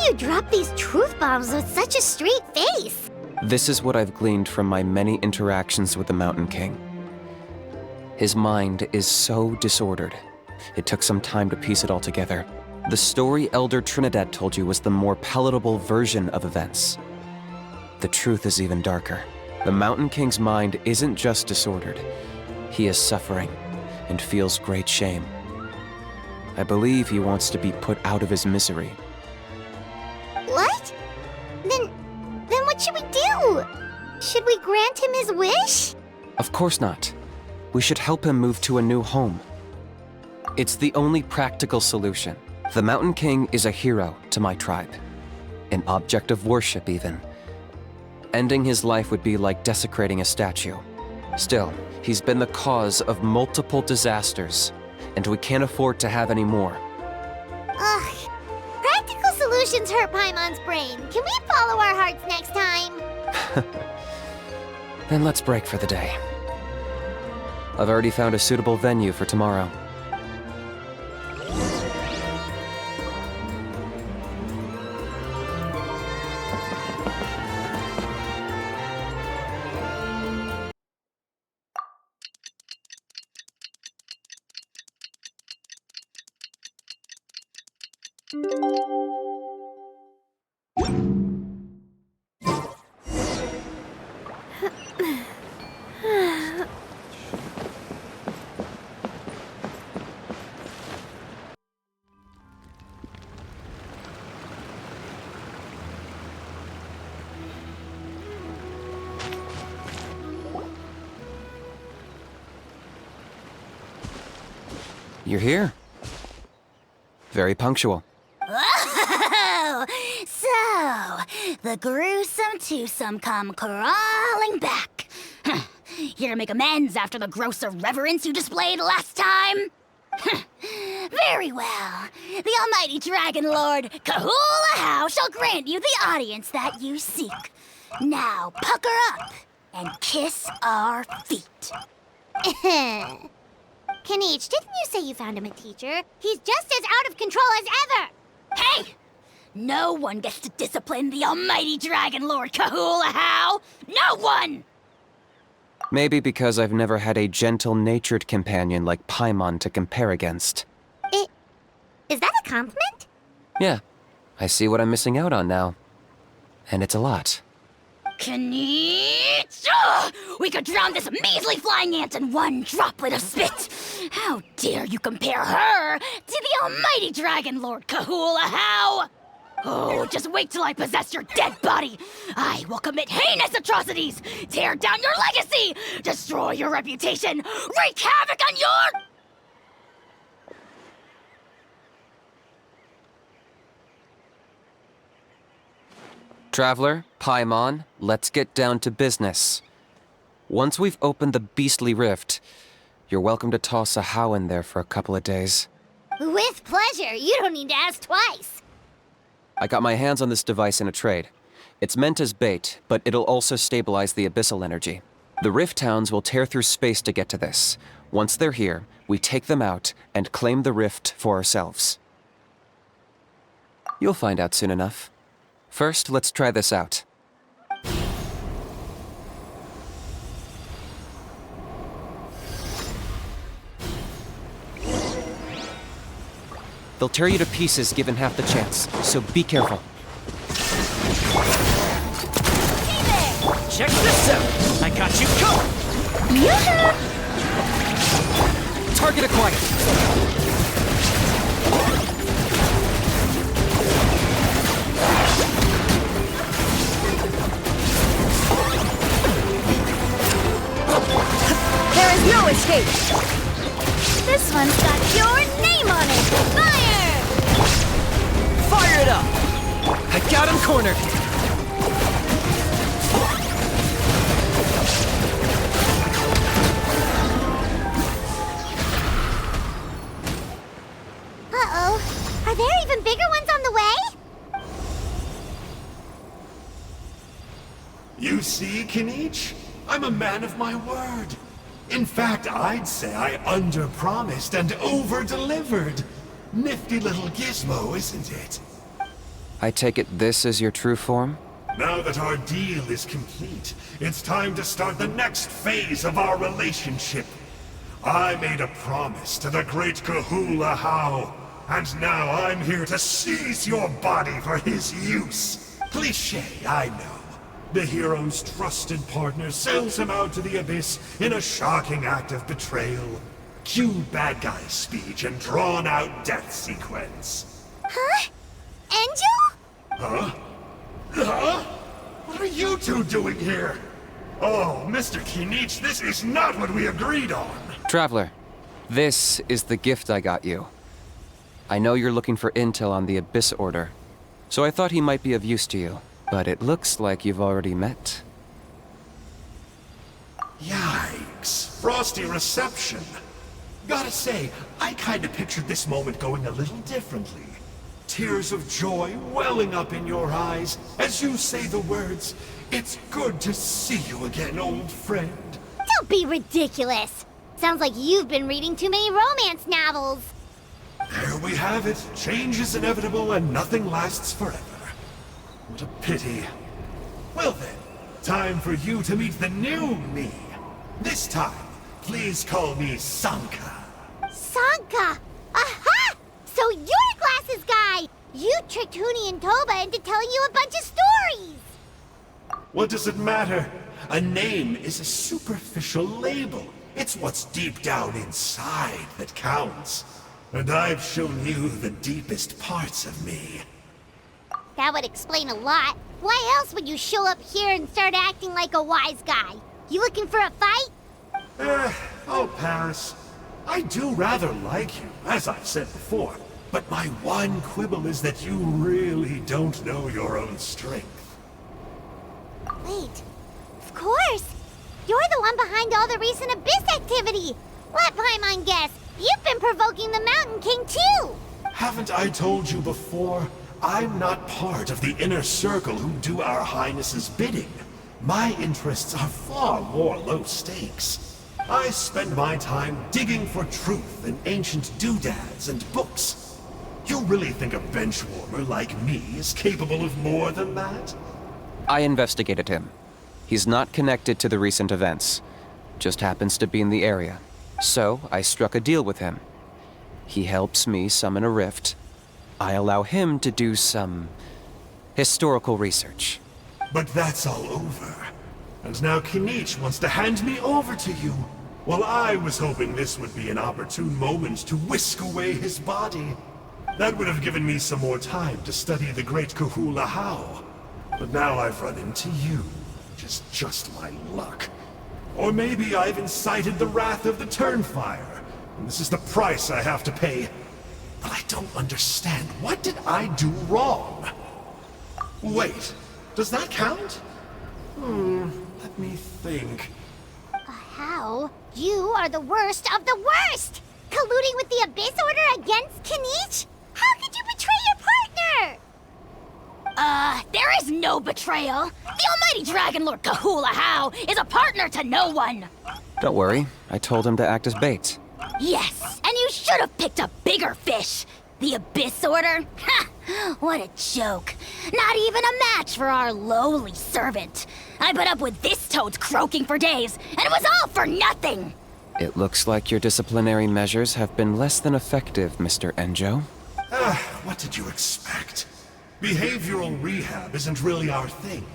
you drop these truth bombs with such a straight face? This is what I've gleaned from my many interactions with the Mountain King. His mind is so disordered. It took some time to piece it all together. The story Elder Trinidad told you was the more palatable version of events. The truth is even darker. The Mountain King's mind isn't just disordered. He is suffering and feels great shame. I believe he wants to be put out of his misery. What? Then what should we do? Should we grant him his wish? Of course not. We should help him move to a new home. It's the only practical solution. The Mountain King is a hero to my tribe. An object of worship, even. Ending his life would be like desecrating a statue. Still, he's been the cause of multiple disasters, and we can't afford to have any more. Ugh. Practical solutions hurt Paimon's brain. Can we follow our hearts next time? Then let's break for the day. I've already found a suitable venue for tomorrow. You're here. Very punctual. Oh, so the gruesome twosome come crawling back. Here to make amends after the gross irreverence you displayed last time? Very well. The almighty Dragon Lord Kahula shall grant you the audience that you seek. Now pucker up and kiss our feet. Kinich, didn't you say you found him a teacher? He's just as out of control as ever! Hey! No one gets to discipline the almighty Dragon Lord Kahula! No one! Maybe because I've never had a gentle-natured companion like Paimon to compare against. Is that a compliment? Yeah, I see what I'm missing out on now. And it's a lot. Kinich! We could drown this measly flying ant in one droplet of spit! How dare you compare her to the almighty Dragon Lord Kahula? Oh, just wait till I possess your dead body! I will commit heinous atrocities! Tear down your legacy! Destroy your reputation! Wreak havoc on your... Traveler, Paimon, let's get down to business. Once we've opened the beastly rift, you're welcome to toss a how in there for a couple of days. With pleasure. You don't need to ask twice. I got my hands on this device in a trade. It's meant as bait, but it'll also stabilize the abyssal energy. The rift towns will tear through space to get to this. Once they're here, we take them out and claim the rift for ourselves. You'll find out soon enough. First, let's try this out. They'll tear you to pieces given half the chance, so be careful. Hey there! Check this out! I got you covered! Target acquired! There is no escape! This one's got your name on it! Fire! Fire it up! I got him cornered! Uh-oh. Are there even bigger ones on the way? You see, Kinich? I'm a man of my word. In fact, I'd say I under-promised and over-delivered. Nifty little gizmo, isn't it? I take it this is your true form? Now that our deal is complete, it's time to start the next phase of our relationship. I made a promise to the great Kahula How, and now I'm here to seize your body for his use. Cliché, I know. The hero's trusted partner sells him out to the abyss in a shocking act of betrayal. Cue bad guy speech and drawn-out death sequence. Huh? Angel? Huh? Huh? What are you two doing here? Oh, Mr. Kinich, this is not what we agreed on. Traveler, this is the gift I got you. I know you're looking for intel on the Abyss Order, so I thought he might be of use to you. But it looks like you've already met. Yikes. Frosty reception. Gotta say, I kinda pictured this moment going a little differently. Tears of joy welling up in your eyes as you say the words, "It's good to see you again, old friend." Don't be ridiculous. Sounds like you've been reading too many romance novels. There we have it. Change is inevitable and nothing lasts forever. What a pity. Well then, time for you to meet the new me. This time, please call me Sanka. Sanka! Aha! So you're Glasses Guy! You tricked Huni and Toba into telling you a bunch of stories! What does it matter? A name is a superficial label. It's what's deep down inside that counts. And I've shown you the deepest parts of me. That would explain a lot. Why else would you show up here and start acting like a wise guy? You looking for a fight? I'll pass. I do rather like you, as I've said before. But my one quibble is that you really don't know your own strength. Wait. Of course! You're the one behind all the recent Abyss activity! Let Paimon guess, you've been provoking the Mountain King too! Haven't I told you before? I'm not part of the inner circle who do our Highness's bidding. My interests are far more low stakes. I spend my time digging for truth in ancient doodads and books. You really think a benchwarmer like me is capable of more than that? I investigated him. He's not connected to the recent events. Just happens to be in the area. So, I struck a deal with him. He helps me summon a rift. I allow him to do some historical research. But that's all over. And now Kinich wants to hand me over to you. Well, I was hoping this would be an opportune moment to whisk away his body. That would have given me some more time to study the great Kahula How. But now I've run into you, which is just my luck. Or maybe I've incited the wrath of the Turnfire, and this is the price I have to pay. But I don't understand. What did I do wrong? Wait, does that count? Let me think. How? You are the worst of the worst! Colluding with the Abyss Order against Kinich? How could you betray your partner? There is no betrayal. The almighty Dragon Lord Kahula How is a partner to no one. Don't worry, I told him to act as bait. Yes, and you should have picked a bigger fish. The Abyss Order? Ha! What a joke. Not even a match for our lowly servant. I put up with this toad croaking for days, and it was all for nothing. It looks like your disciplinary measures have been less than effective, Mr. Enjo. What did you expect? Behavioral rehab isn't really our thing.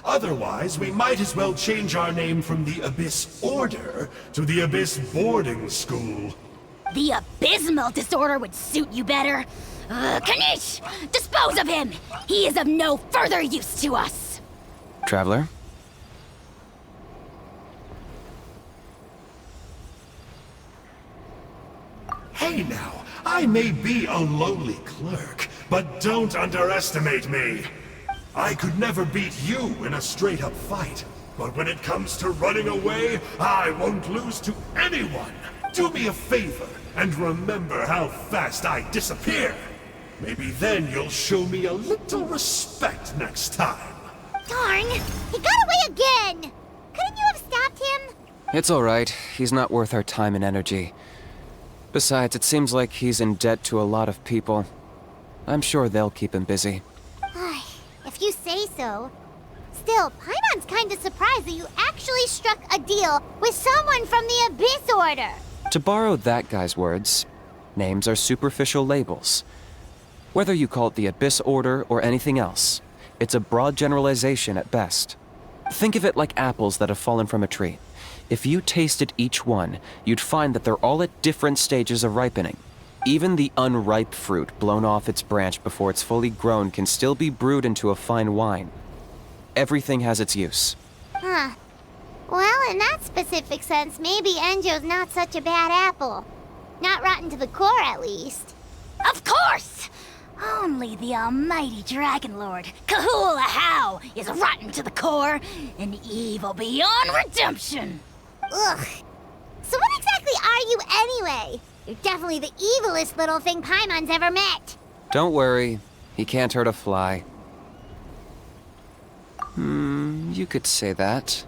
Otherwise, we might as well change our name from the Abyss Order to the Abyss Boarding School. The abysmal disorder would suit you better. Kinich! Dispose of him! He is of no further use to us! Traveler? Hey now, I may be a lowly clerk, but don't underestimate me. I could never beat you in a straight-up fight, but when it comes to running away, I won't lose to anyone. Do me a favor, and remember how fast I disappear. Maybe then you'll show me a little respect next time. Darn! He got away again! Couldn't you have stopped him? It's alright. He's not worth our time and energy. Besides, it seems like he's in debt to a lot of people. I'm sure they'll keep him busy. if you say so. Still, Paimon's kinda surprised that you actually struck a deal with someone from the Abyss Order. To borrow that guy's words, names are superficial labels. Whether you call it the Abyss Order or anything else, it's a broad generalization at best. Think of it like apples that have fallen from a tree. If you tasted each one, you'd find that they're all at different stages of ripening. Even the unripe fruit blown off its branch before it's fully grown can still be brewed into a fine wine. Everything has its use. Huh. Well, in that specific sense, maybe Enjo's not such a bad apple. Not rotten to the core, at least. Of course! Only the almighty Dragon Lord, Kahula How, is rotten to the core and evil beyond redemption. Ugh. So what exactly are you anyway? You're definitely the evilest little thing Paimon's ever met. Don't worry, he can't hurt a fly. You could say that.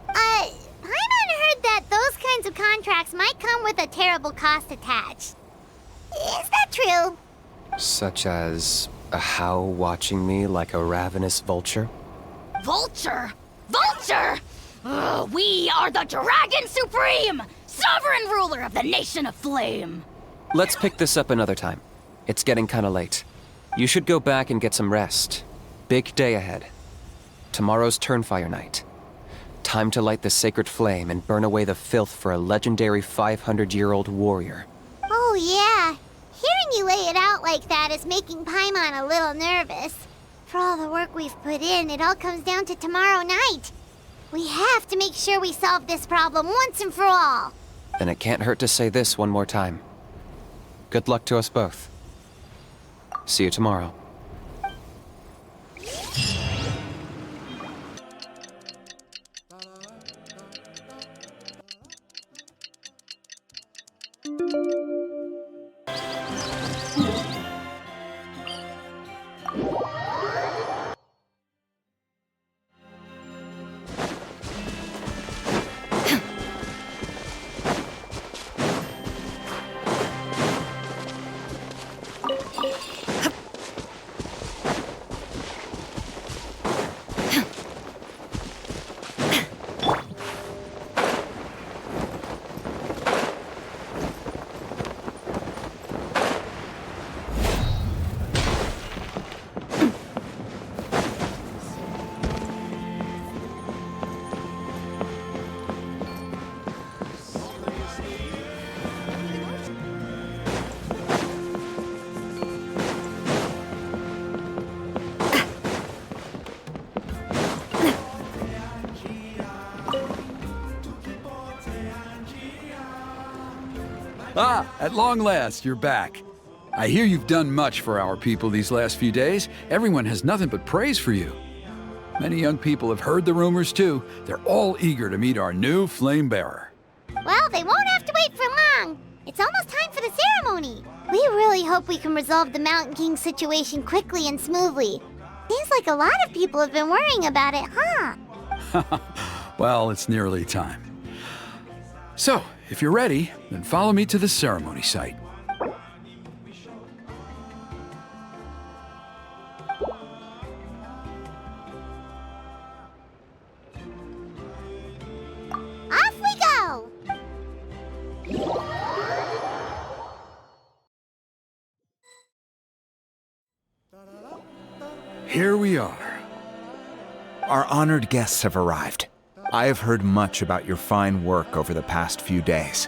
Paimon heard that those kinds of contracts might come with a terrible cost attached. Is that true? Such as a how watching me like a ravenous vulture? Vulture? Vulture? We are the Dragon Supreme, sovereign ruler of the Nation of Flame. Let's pick this up another time. It's getting kinda late. You should go back and get some rest. Big day ahead. Tomorrow's Turnfire night. Time to light the sacred flame and burn away the filth for a legendary 500-year-old warrior. Oh yeah. Hearing you lay it out like that is making Paimon a little nervous. For all the work we've put in, it all comes down to tomorrow night. We have to make sure we solve this problem once and for all. Then it can't hurt to say this one more time. Good luck to us both. See you tomorrow. Ah, at long last, you're back. I hear you've done much for our people these last few days. Everyone has nothing but praise for you. Many young people have heard the rumors too. They're all eager to meet our new flame bearer. Well, they won't have to wait for long. It's almost time for the ceremony. We really hope we can resolve the Mountain King situation quickly and smoothly. Seems like a lot of people have been worrying about it, huh? Well, it's nearly time. So, if you're ready, then follow me to the ceremony site. Off we go! Here we are. Our honored guests have arrived. I have heard much about your fine work over the past few days.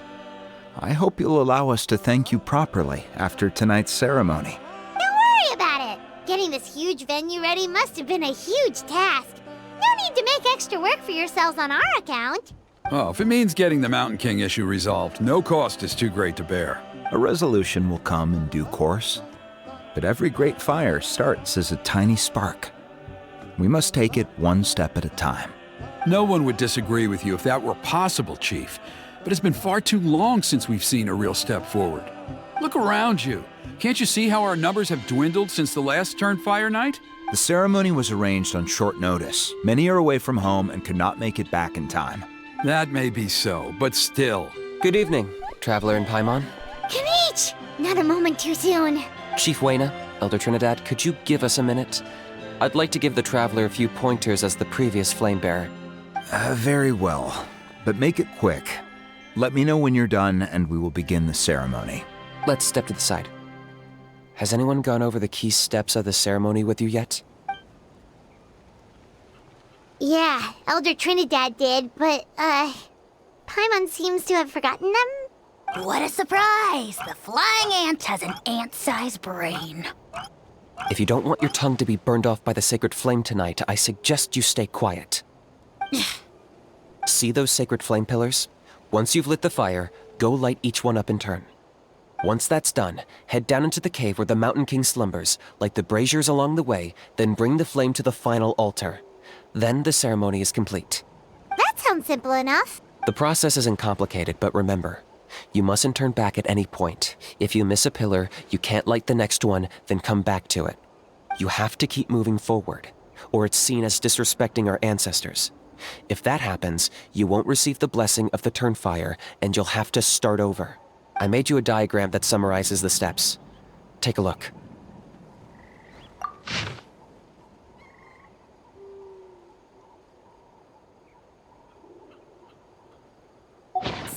I hope you'll allow us to thank you properly after tonight's ceremony. Don't worry about it. Getting this huge venue ready must have been a huge task. No need to make extra work for yourselves on our account. Oh, if it means getting the Mountain King issue resolved, no cost is too great to bear. A resolution will come in due course. But every great fire starts as a tiny spark. We must take it one step at a time. No one would disagree with you if that were possible, Chief. But it's been far too long since we've seen a real step forward. Look around you. Can't you see how our numbers have dwindled since the last Turnfire night? The ceremony was arranged on short notice. Many are away from home and could not make it back in time. That may be so, but still. Good evening, Traveler in Paimon. Kinich! Not a moment too soon. Chief Wayna, Elder Trinidad, could you give us a minute? I'd like to give the Traveler a few pointers as the previous flame bearer. Very well, but make it quick. Let me know when you're done, and we will begin the ceremony. Let's step to the side. Has anyone gone over the key steps of the ceremony with you yet? Yeah, Elder Trinidad did, but, Paimon seems to have forgotten them? What a surprise! The flying ant has an ant-sized brain. If you don't want your tongue to be burned off by the sacred flame tonight, I suggest you stay quiet. See those sacred flame pillars? Once you've lit the fire, go light each one up in turn. Once that's done, head down into the cave where the Mountain King slumbers, light the braziers along the way, then bring the flame to the final altar. Then the ceremony is complete. That sounds simple enough. The process isn't complicated, but remember, you mustn't turn back at any point. If you miss a pillar, you can't light the next one, then come back to it. You have to keep moving forward, or it's seen as disrespecting our ancestors. If that happens, you won't receive the blessing of the Turnfire, and you'll have to start over. I made you a diagram that summarizes the steps. Take a look.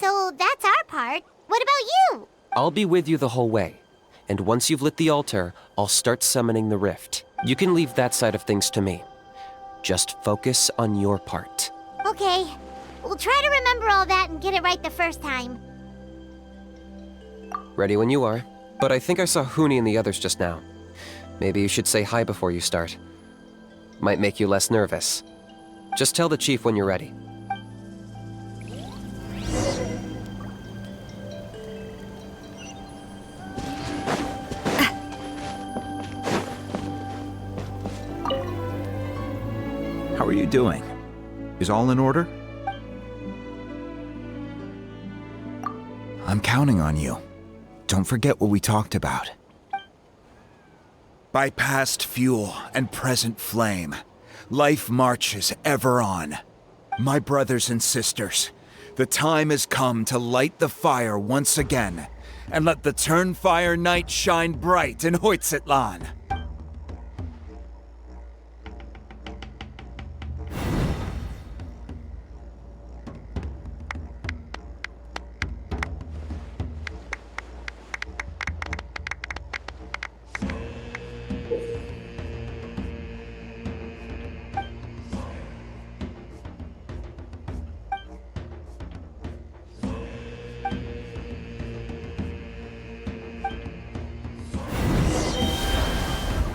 So that's our part. What about you? I'll be with you the whole way, and once you've lit the altar, I'll start summoning the rift. You can leave that side of things to me. Just focus on your part. Okay. We'll try to remember all that and get it right the first time. Ready when you are. But I think I saw Huni and the others just now. Maybe you should say hi before you start. Might make you less nervous. Just tell the chief when you're ready. How are you doing? Is all in order? I'm counting on you. Don't forget what we talked about. By past fuel and present flame, life marches ever on. My brothers and sisters, the time has come to light the fire once again, and let the Turnfire night shine bright in Hoytzitlan.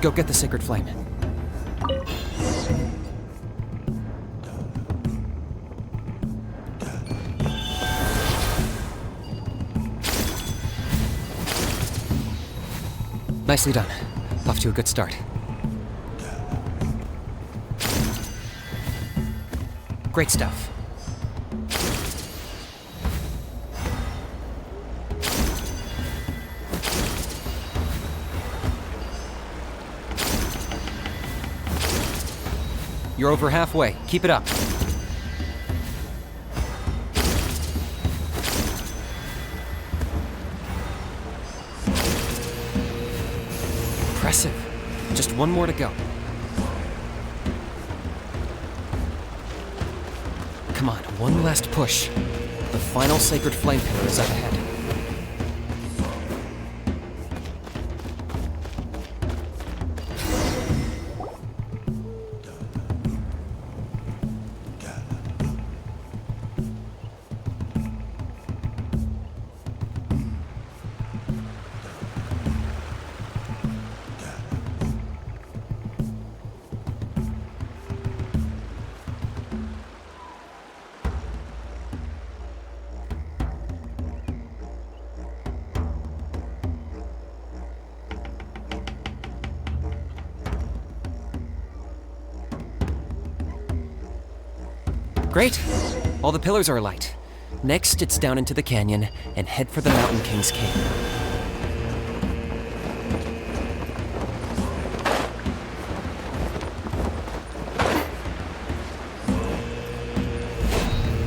Go get the sacred flame. Nicely done. Off to a good start. Great stuff. You're over halfway. Keep it up. Impressive. Just one more to go. Come on, one last push. The final sacred flame pillar is up ahead. Great! All the pillars are alight. Next, it's down into the canyon and head for the Mountain King's cave.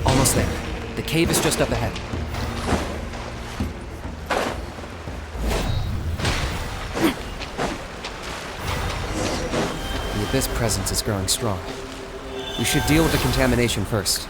Almost there. The cave is just up ahead. This presence is growing strong. We should deal with the contamination first.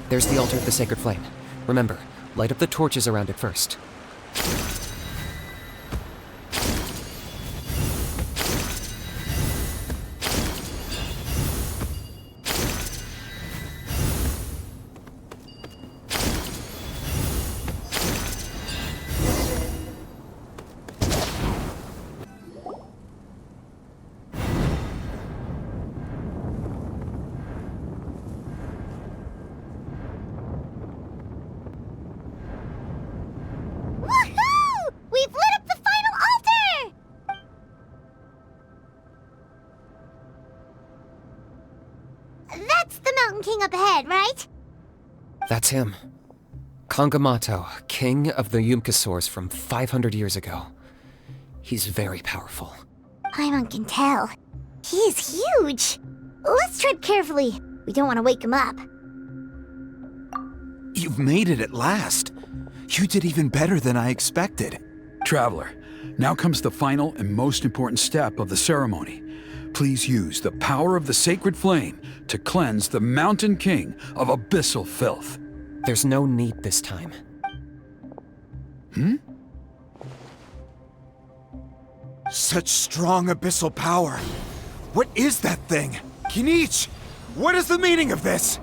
There's the altar of the sacred flame. Remember, light up the torches around it first. Woohoo! We've lit up the final altar! That's the Mountain King up ahead, right? That's him. Kangamato, king of the Yupanqui from 500 years ago. He's very powerful. Paimon can tell. He is huge. Let's tread carefully. We don't want to wake him up. You've made it at last. You did even better than I expected. Traveler, now comes the final and most important step of the ceremony. Please use the power of the sacred flame to cleanse the Mountain King of abyssal filth. There's no need this time. Such strong abyssal power. What is that thing? Kinich! What is the meaning of this?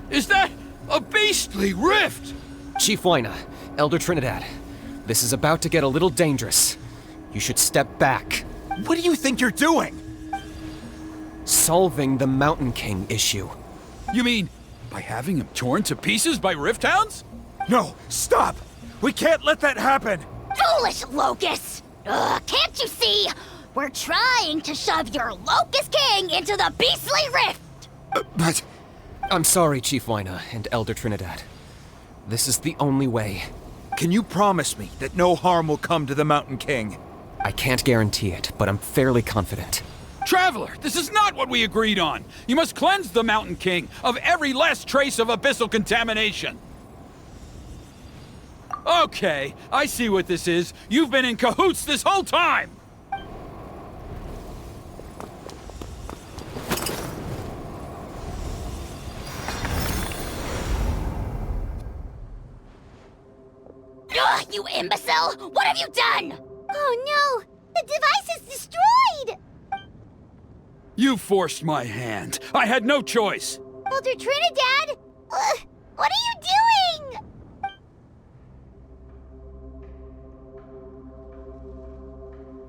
Is that a beastly rift? Chief Wyna, Elder Trinidad, this is about to get a little dangerous. You should step back. What do you think you're doing? Solving the Mountain King issue. You mean by having him torn to pieces by rift hounds? No, stop! We can't let that happen! Foolish Locust! Ugh, can't you see? We're trying to shove your Locust King into the beastly rift! But I'm sorry, Chief Wyna and Elder Trinidad. This is the only way. can you promise me that no harm will come to the Mountain King? I can't guarantee it, but I'm fairly confident. Traveler, this is not what we agreed on. You must cleanse the Mountain King of every last trace of abyssal contamination. Okay, I see what this is. You've been in cahoots this whole time! Ugh, you imbecile! What have you done? Oh no! The device is destroyed! You forced my hand. I had no choice. Elder Trinidad! What are you doing?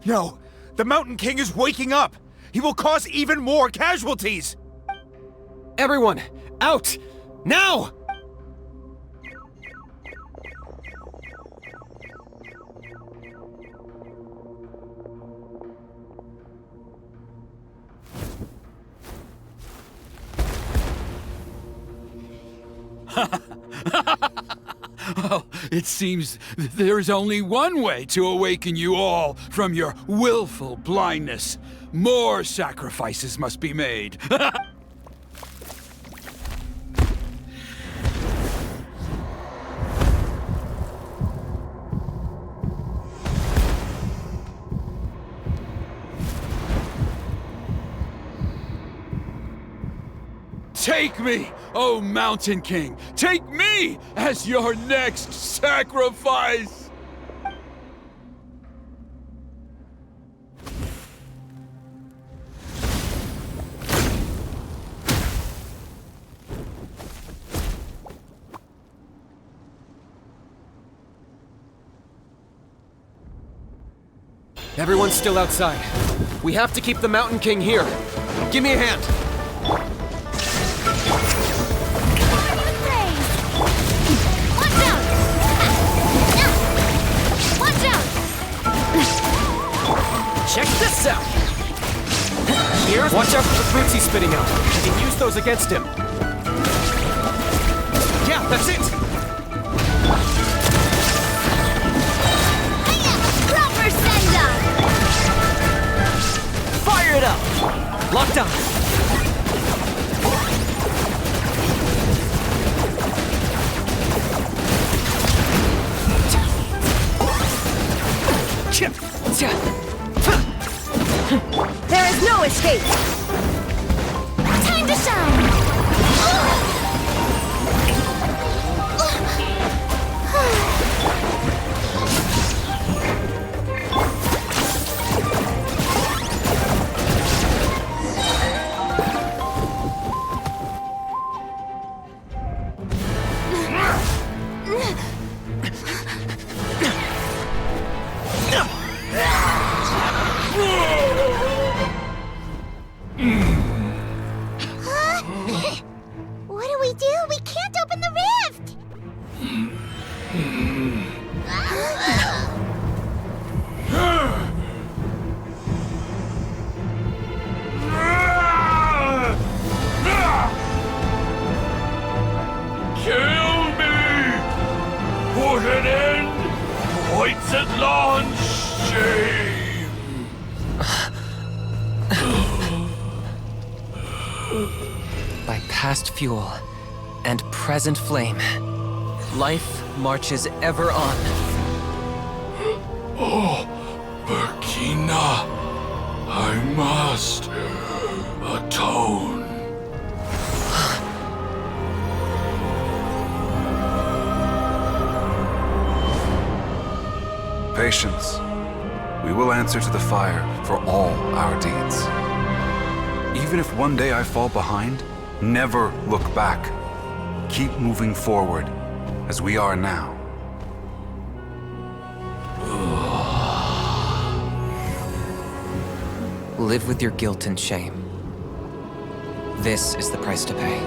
No! The Mountain King is waking up! He will cause even more casualties! Everyone, out! Now! Oh, it seems there's only one way to awaken you all from your willful blindness. More sacrifices must be made. Take me, O Mountain King! Take me as your next sacrifice! Everyone's still outside. We have to keep the Mountain King here. Give me a hand. Watch out! Watch out! Check this out! Here's Watch out for the fruits he's spitting out. You can use those against him. Yeah, that's it! Proper send-up! Fire it up! Locked on! There is no escape! Time to shine! What do we do? We can't open the rift! Kill me! Put an end to Whitesetland's shame! By past fuel and present flame, life marches ever on. Oh, Burkina, I must atone. Patience. We will answer to the fire for all our deeds. Even if one day I fall behind, never look back. Keep moving forward, as we are now. Live with your guilt and shame. This is the price to pay.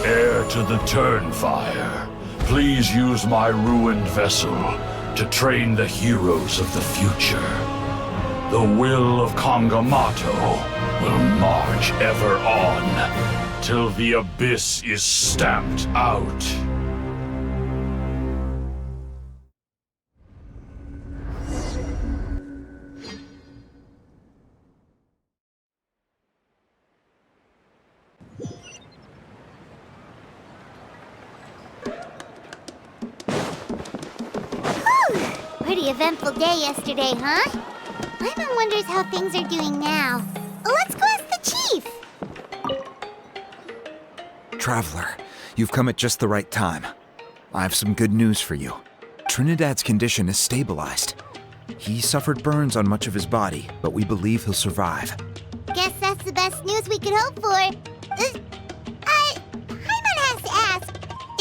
Heir to the Turnfire, please use my ruined vessel to train the heroes of the future. The will of Kangamato will march ever on, till the abyss is stamped out. Pretty eventful day yesterday, huh? Paimon wonders how things are doing now. Let's go ask the chief! Traveler, you've come at just the right time. I have some good news for you. Trinidad's condition is stabilized. He suffered burns on much of his body, but we believe he'll survive. Guess that's the best news we could hope for. Paimon has to ask,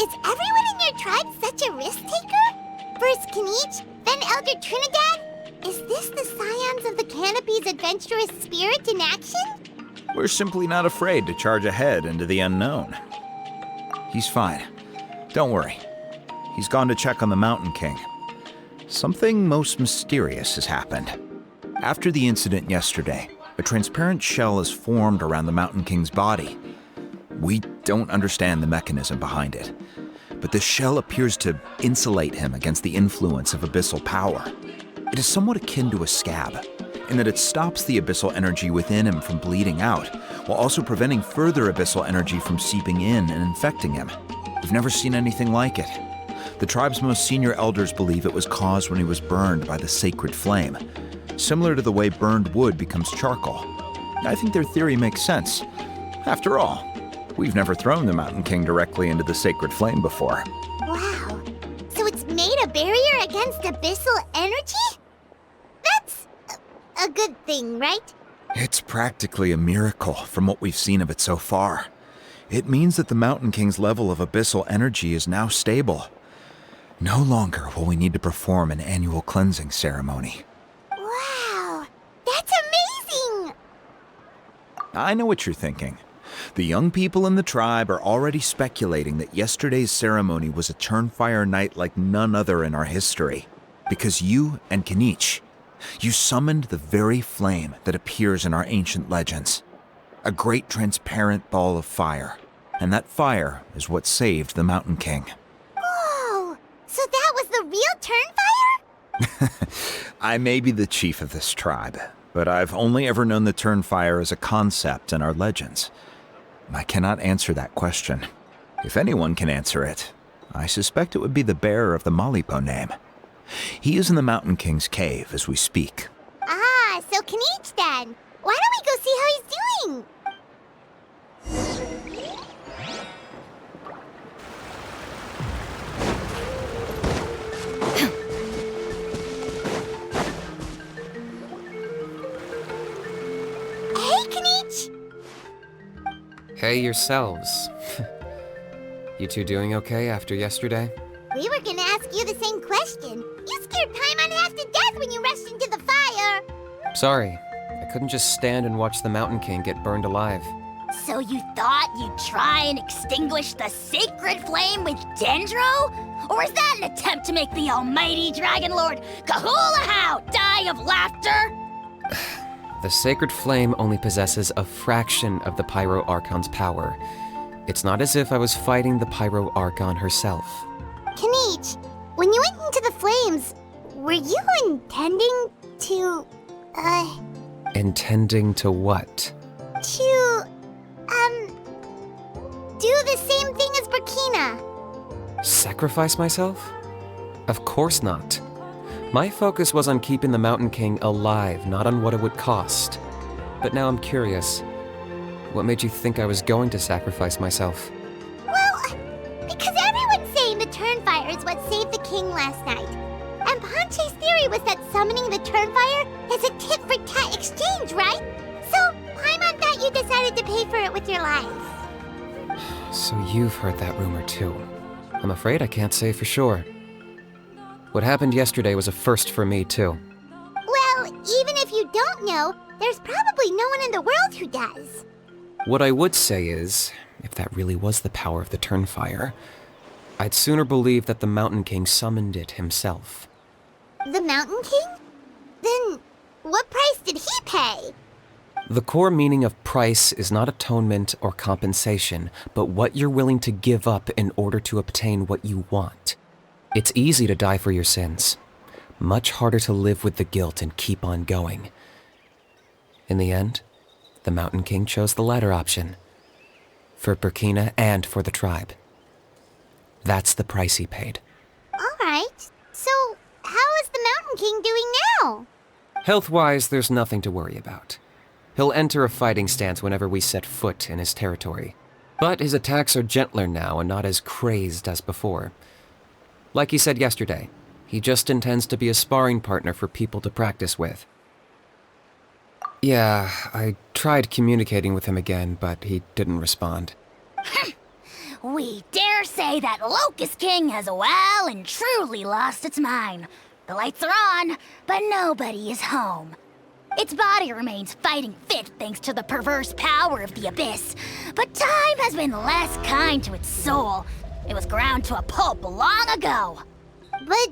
is everyone in your tribe such a risk-taker? First Kinich, then Elder Trinidad? Is this the Scions of the Canopy's adventurous spirit in action? We're simply not afraid to charge ahead into the unknown. He's fine. Don't worry. He's gone to check on the Mountain King. Something most mysterious has happened. After the incident yesterday, a transparent shell has formed around the Mountain King's body. We don't understand the mechanism behind it, but the shell appears to insulate him against the influence of abyssal power. It is somewhat akin to a scab, in that it stops the abyssal energy within him from bleeding out, while also preventing further abyssal energy from seeping in and infecting him. We've never seen anything like it. The tribe's most senior elders believe it was caused when he was burned by the sacred flame. similar to the way burned wood becomes charcoal. I think their theory makes sense. After all, we've never thrown the Mountain King directly into the sacred flame before. Wow. So it's made a barrier against abyssal energy? That's a good thing, right? It's practically a miracle from what we've seen of it so far. It means that the Mountain King's level of abyssal energy is now stable. No longer will we need to perform an annual cleansing ceremony. Wow, that's amazing! I know what you're thinking. The young people in the tribe are already speculating that yesterday's ceremony was a Turnfire night like none other in our history. Because you and Kinich, you summoned the very flame that appears in our ancient legends. A great transparent ball of fire. And that fire is what saved the Mountain King. Whoa! So that was the real Turnfire? I may be the chief of this tribe, but I've only ever known the Turnfire as a concept in our legends. I cannot answer that question. If anyone can answer it, I suspect it would be the bearer of the Malipo name. He is in the Mountain King's cave as we speak. Ah, so Kinich then. Why don't we go see how he's doing? Hey, Kinich! Hey yourselves. You two doing okay after yesterday? We were gonna ask you the same question. You scared Paimon half to death when you rushed into the fire. Sorry, I couldn't just stand and watch the Mountain King get burned alive. So you thought you'd try and extinguish the sacred flame with Dendro? Or is that an attempt to make the almighty Dragon Lord Kahulahow die of laughter? The sacred flame only possesses a fraction of the Pyro Archon's power. It's not as if I was fighting the Pyro Archon herself. Kinich, when you went into the flames, were you intending to, Intending to what? do the same thing as Burkina? Sacrifice myself? Of course not. My focus was on keeping the Mountain King alive, not on what it would cost. But now I'm curious. What made you think I was going to sacrifice myself? Well, because everyone's saying the Turnfire is what saved the king last night. And Ponche's theory was that summoning the Turnfire is a tit-for-tat exchange, right? So, Paimon thought you decided to pay for it with your life. So you've heard that rumor too. I'm afraid I can't say for sure. What happened yesterday was a first for me too. Well, even if you don't know, there's probably no one in the world who does. What I would say is, if that really was the power of the Turnfire, I'd sooner believe that the Mountain King summoned it himself. The Mountain King? Then, what price did he pay? The core meaning of price is not atonement or compensation, but what you're willing to give up in order to obtain what you want. It's easy to die for your sins. Much harder to live with the guilt and keep on going. In the end, the Mountain King chose the latter option. For Burkina and for the tribe. That's the price he paid. Alright, so how is the Mountain King doing now? Health-wise, there's nothing to worry about. He'll enter a fighting stance whenever we set foot in his territory. But his attacks are gentler now and not as crazed as before. Like he said yesterday, he just intends to be a sparring partner for people to practice with. Yeah, I tried communicating with him again, but he didn't respond. We dare say that Locust King has well and truly lost its mind. The lights are on, but nobody is home. Its body remains fighting fit thanks to the perverse power of the Abyss, but time has been less kind to its soul. It was ground to a pulp long ago. But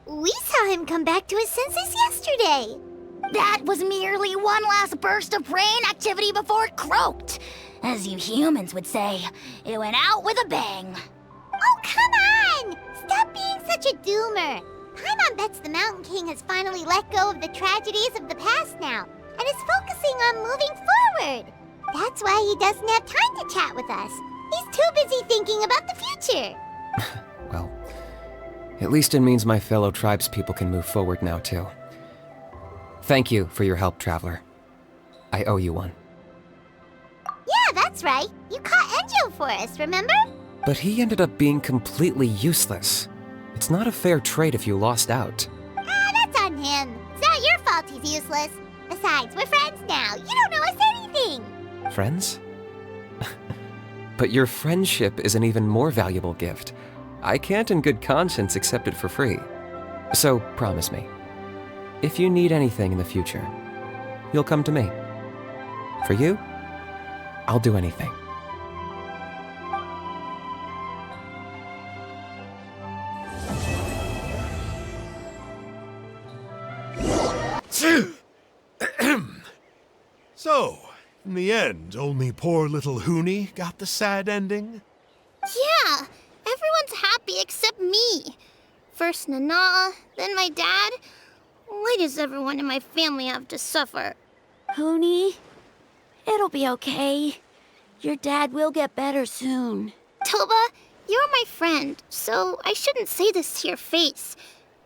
we saw him come back to his senses yesterday. That was merely one last burst of brain activity before it croaked. As you humans would say, it went out with a bang. Oh, come on! Stop being such a doomer. Paimon bets the Mountain King has finally let go of the tragedies of the past now, and is focusing on moving forward. That's why he doesn't have time to chat with us. He's too busy thinking about the future. Well, at least it means my fellow tribespeople can move forward now too. Thank you for your help, Traveler. I owe you one. Yeah, that's right. You caught Enjo for us, remember? But he ended up being completely useless. It's not a fair trade if you lost out. That's on him. It's not your fault he's useless. Besides, we're friends now. You don't know us anything. Friends? But your friendship is an even more valuable gift. I can't in good conscience accept it for free. So promise me, if you need anything in the future, you'll come to me. For you, I'll do anything. So, in the end, only poor little Huni got the sad ending? Yeah, everyone's happy except me. First Nana, then my dad. Why does everyone in my family have to suffer? Huni, it'll be okay. Your dad will get better soon. Toba, you're my friend, so I shouldn't say this to your face.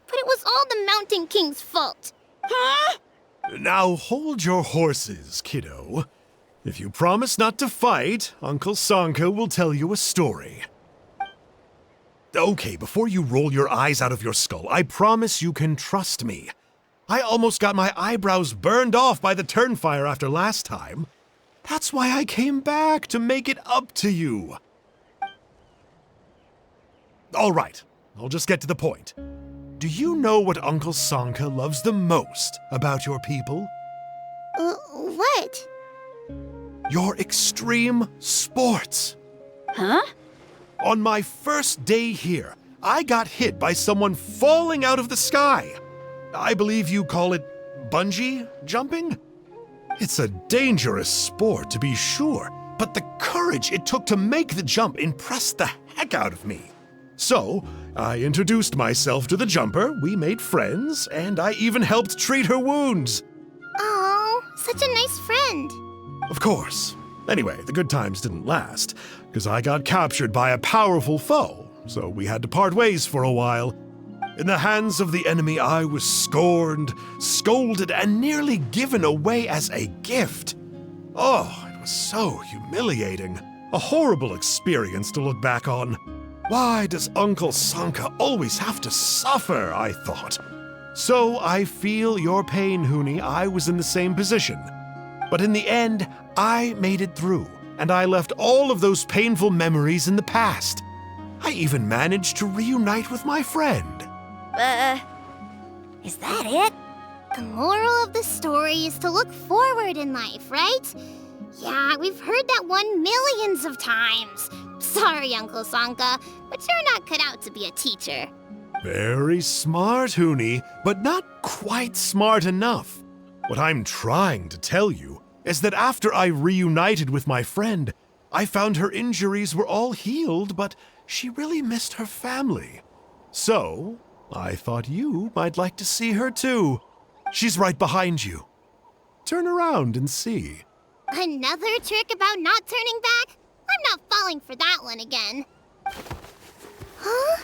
But it was all the Mountain King's fault. Huh? Now hold your horses, kiddo. If you promise not to fight, Uncle Sanka will tell you a story. Okay, before you roll your eyes out of your skull, I promise you can trust me. I almost got my eyebrows burned off by the turnfire after last time. That's why I came back, to make it up to you. All right, I'll just get to the point. Do you know what Uncle Sanka loves the most about your people? What? Your extreme sports. Huh? On my first day here, I got hit by someone falling out of the sky. I believe you call it bungee jumping? It's a dangerous sport, to be sure, but the courage it took to make the jump impressed the heck out of me. So, I introduced myself to the jumper, we made friends, and I even helped treat her wounds. Oh, such a nice friend. Of course. Anyway, the good times didn't last, because I got captured by a powerful foe, so we had to part ways for a while. In the hands of the enemy, I was scorned, scolded, and nearly given away as a gift. Oh, it was so humiliating. A horrible experience to look back on. Why does Uncle Sanka always have to suffer, I thought. So I feel your pain, Huni. I was in the same position. But in the end, I made it through, and I left all of those painful memories in the past. I even managed to reunite with my friend. Is that it? The moral of the story is to look forward in life, right? Yeah, we've heard that one millions of times. Sorry, Uncle Sanka, but you're not cut out to be a teacher. Very smart, Huni, but not quite smart enough. What I'm trying to tell you is that after I reunited with my friend, I found her injuries were all healed, but she really missed her family. So, I thought you might like to see her too. She's right behind you. Turn around and see. Another trick about not turning back? I'm not falling for that one again. Huh?